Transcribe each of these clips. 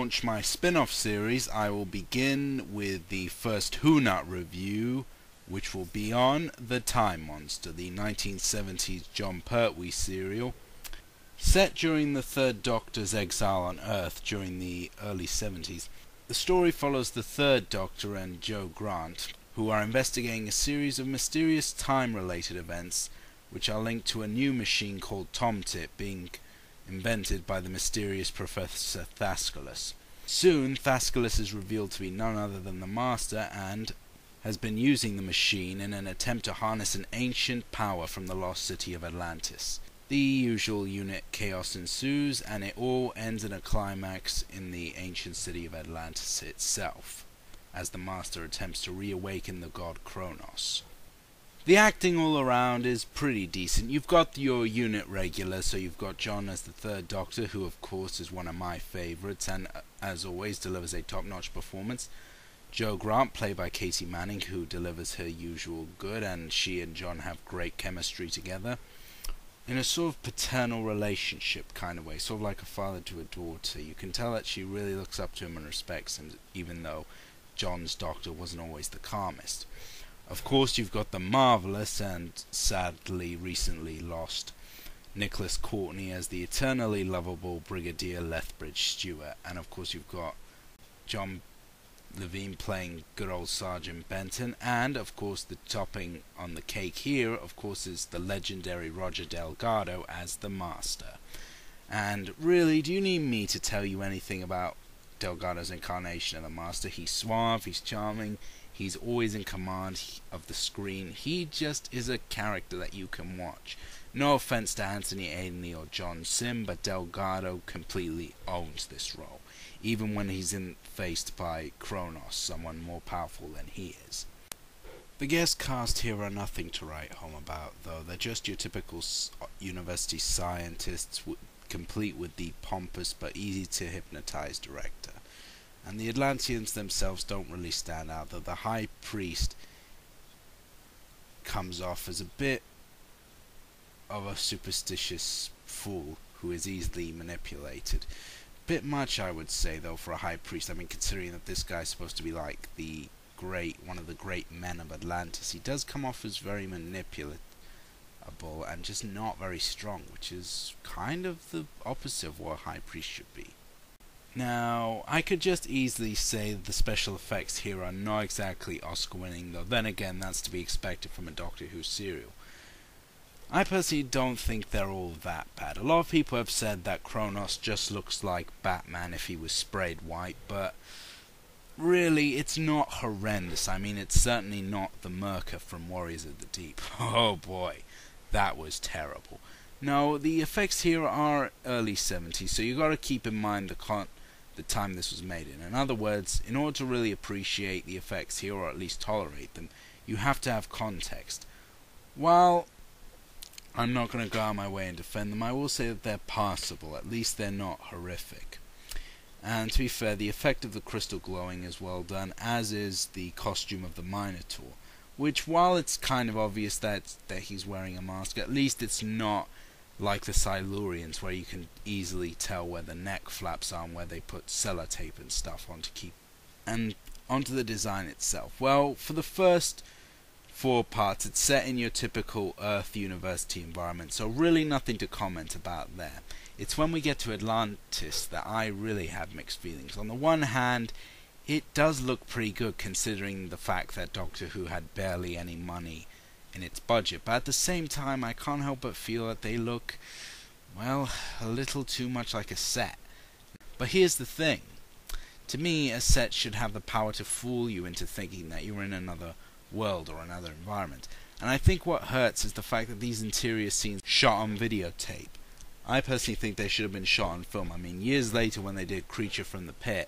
launch my spin-off series, I will begin with the first Who Not review, which will be on The Time Monster, the 1970s John Pertwee serial. Set during the Third Doctor's exile on Earth during the early 70s, the story follows the Third Doctor and Joe Grant, who are investigating a series of mysterious time-related events which are linked to a new machine called Tomtit being invented by the mysterious Professor Thascalus. Soon, Thascalus is revealed to be none other than the Master and has been using the machine in an attempt to harness an ancient power from the lost city of Atlantis. The usual unit chaos ensues, and it all ends in a climax in the ancient city of Atlantis itself, as the Master attempts to reawaken the god Kronos. The acting all around is pretty decent. You've got your unit regulars, so you've got John as the Third Doctor, who of course is one of my favourites, and as always delivers a top-notch performance. Joe Grant, played by Katie Manning, who delivers her usual good, and she and John have great chemistry together, in a sort of paternal relationship kind of way, sort of like a father to a daughter. You can tell that she really looks up to him and respects him, even though John's Doctor wasn't always the calmest. Of course, you've got the marvellous and sadly recently lost Nicholas Courtney as the eternally lovable Brigadier Lethbridge Stewart, and of course you've got John Levine playing good old Sergeant Benton, and of course the topping on the cake here, of course, is the legendary Roger Delgado as the Master. And really, do you need me to tell you anything about Delgado's incarnation of the Master? He's suave, he's charming, he's always in command of the screen. He just is a character that you can watch. No offense to Anthony Ainley or John Sim, but Delgado completely owns this role, even when he's faced by Kronos, someone more powerful than he is. The guest cast here are nothing to write home about, though. They're just your typical university scientists, complete with the pompous but easy to hypnotize director. And the Atlanteans themselves don't really stand out, though the High Priest comes off as a bit of a superstitious fool who is easily manipulated. Bit much, I would say, though, for a High Priest. I mean, considering that this guy's supposed to be like one of the great men of Atlantis, he does come off as very manipulative and just not very strong, which is kind of the opposite of what a High Priest should be. Now, I could just easily say that the special effects here are not exactly Oscar-winning, though then again, that's to be expected from a Doctor Who serial. I personally don't think they're all that bad. A lot of people have said that Kronos just looks like Batman if he was sprayed white, but really, it's not horrendous. I mean, it's certainly not the Merca from Warriors of the Deep. Oh boy, that was terrible. No, the effects here are early 70s, so you got to keep in mind the time this was made in. In other words, in order to really appreciate the effects here, or at least tolerate them, you have to have context. While I'm not going to go out of my way and defend them, I will say that they're passable. At least they're not horrific. And to be fair, the effect of the crystal glowing is well done, as is the costume of the Minotaur, which, while it's kind of obvious that he's wearing a mask, at least it's not like the Silurians, where you can easily tell where the neck flaps are and where they put sellotape and stuff on to keep. And onto the design itself. Well, for the first 4 parts, it's set in your typical Earth university environment, so really nothing to comment about there. It's when we get to Atlantis that I really have mixed feelings. On the one hand, it does look pretty good considering the fact that Doctor Who had barely any money in its budget, but at the same time I can't help but feel that they look, well, a little too much like a set. But here's the thing. To me, a set should have the power to fool you into thinking that you're in another world or another environment. And I think what hurts is the fact that these interior scenes shot on videotape. I personally think they should have been shot on film. I mean, years later when they did Creature from the Pit,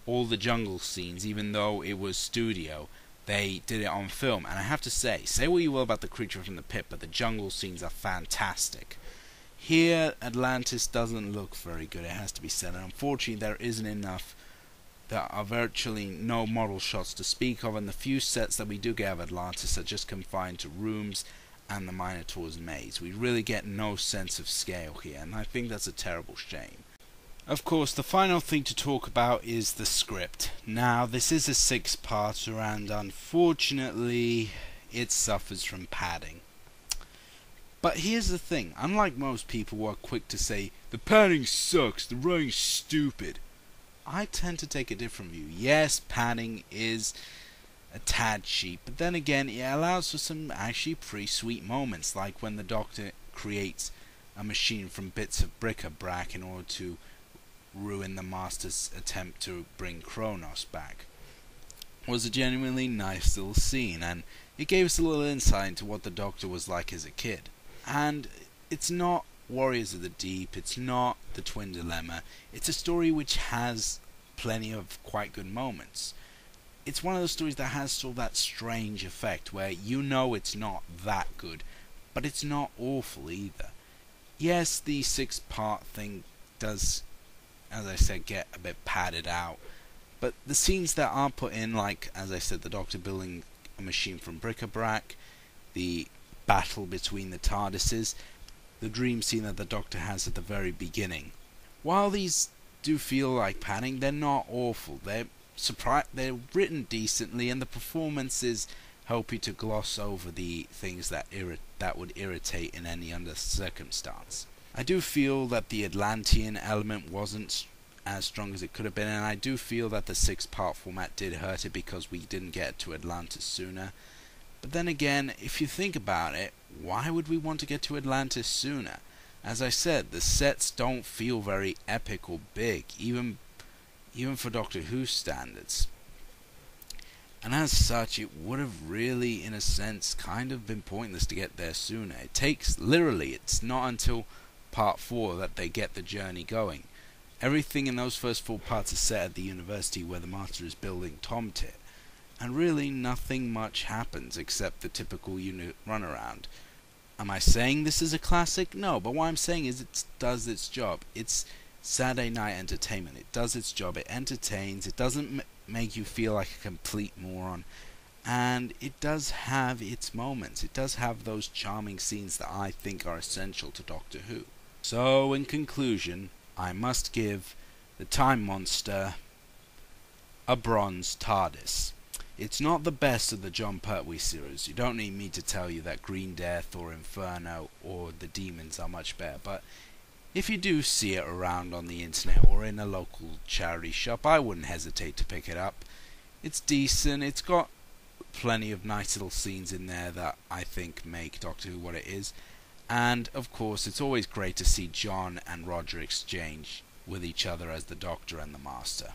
all the jungle scenes, even though it was studio, they did it on film. And I have to say what you will about the Creature from the Pit, but the jungle scenes are fantastic. Here, Atlantis doesn't look very good, it has to be said, and unfortunately there isn't enough. There are virtually no model shots to speak of, and the few sets that we do get of Atlantis are just confined to rooms and the Minotaur's maze. We really get no sense of scale here, and I think that's a terrible shame. Of course, the final thing to talk about is the script. Now, this is a six-parter, and unfortunately, it suffers from padding. But here's the thing, unlike most people who are quick to say, the padding sucks, the writing's stupid, I tend to take a different view. Yes, padding is a tad cheap, but then again, it allows for some actually pretty sweet moments, like when the Doctor creates a machine from bits of bric-a-brac in order to ruin the Master's attempt to bring Kronos back. It was a genuinely nice little scene, and it gave us a little insight into what the Doctor was like as a kid. And it's not Warriors of the Deep, it's not the Twin Dilemma, it's a story which has plenty of quite good moments. It's one of those stories that has sort of that strange effect where you know it's not that good, but it's not awful either. Yes, the six-part thing does, as I said, get a bit padded out, but the scenes that are put in, like, as I said, the Doctor building a machine from bric-a-brac, the battle between the TARDISes, the dream scene that the Doctor has at the very beginning. While these do feel like padding, they're not awful. They're written decently, and the performances help you to gloss over the things that would irritate in any other circumstance. I do feel that the Atlantean element wasn't as strong as it could have been, and I do feel that the six-part format did hurt it because we didn't get to Atlantis sooner. But then again, if you think about it, why would we want to get to Atlantis sooner? As I said, the sets don't feel very epic or big, even for Doctor Who standards. And as such, it would have really, in a sense, kind of been pointless to get there sooner. It takes, literally, it's not until part 4 that they get the journey going. Everything in those first 4 parts is set at the university where the Master is building Tom Tit. And really nothing much happens except the typical unit runaround. Am I saying this is a classic? No, but what I'm saying is it does its job. It's Saturday night entertainment. It does its job. It entertains. It doesn't make you feel like a complete moron. And it does have its moments. It does have those charming scenes that I think are essential to Doctor Who. So, in conclusion, I must give the Time Monster a bronze TARDIS. It's not the best of the John Pertwee series. You don't need me to tell you that Green Death or Inferno or The Demons are much better, but if you do see it around on the internet or in a local charity shop, I wouldn't hesitate to pick it up. It's decent, it's got plenty of nice little scenes in there that I think make Doctor Who what it is, and of course it's always great to see John and Roger exchange with each other as the Doctor and the Master.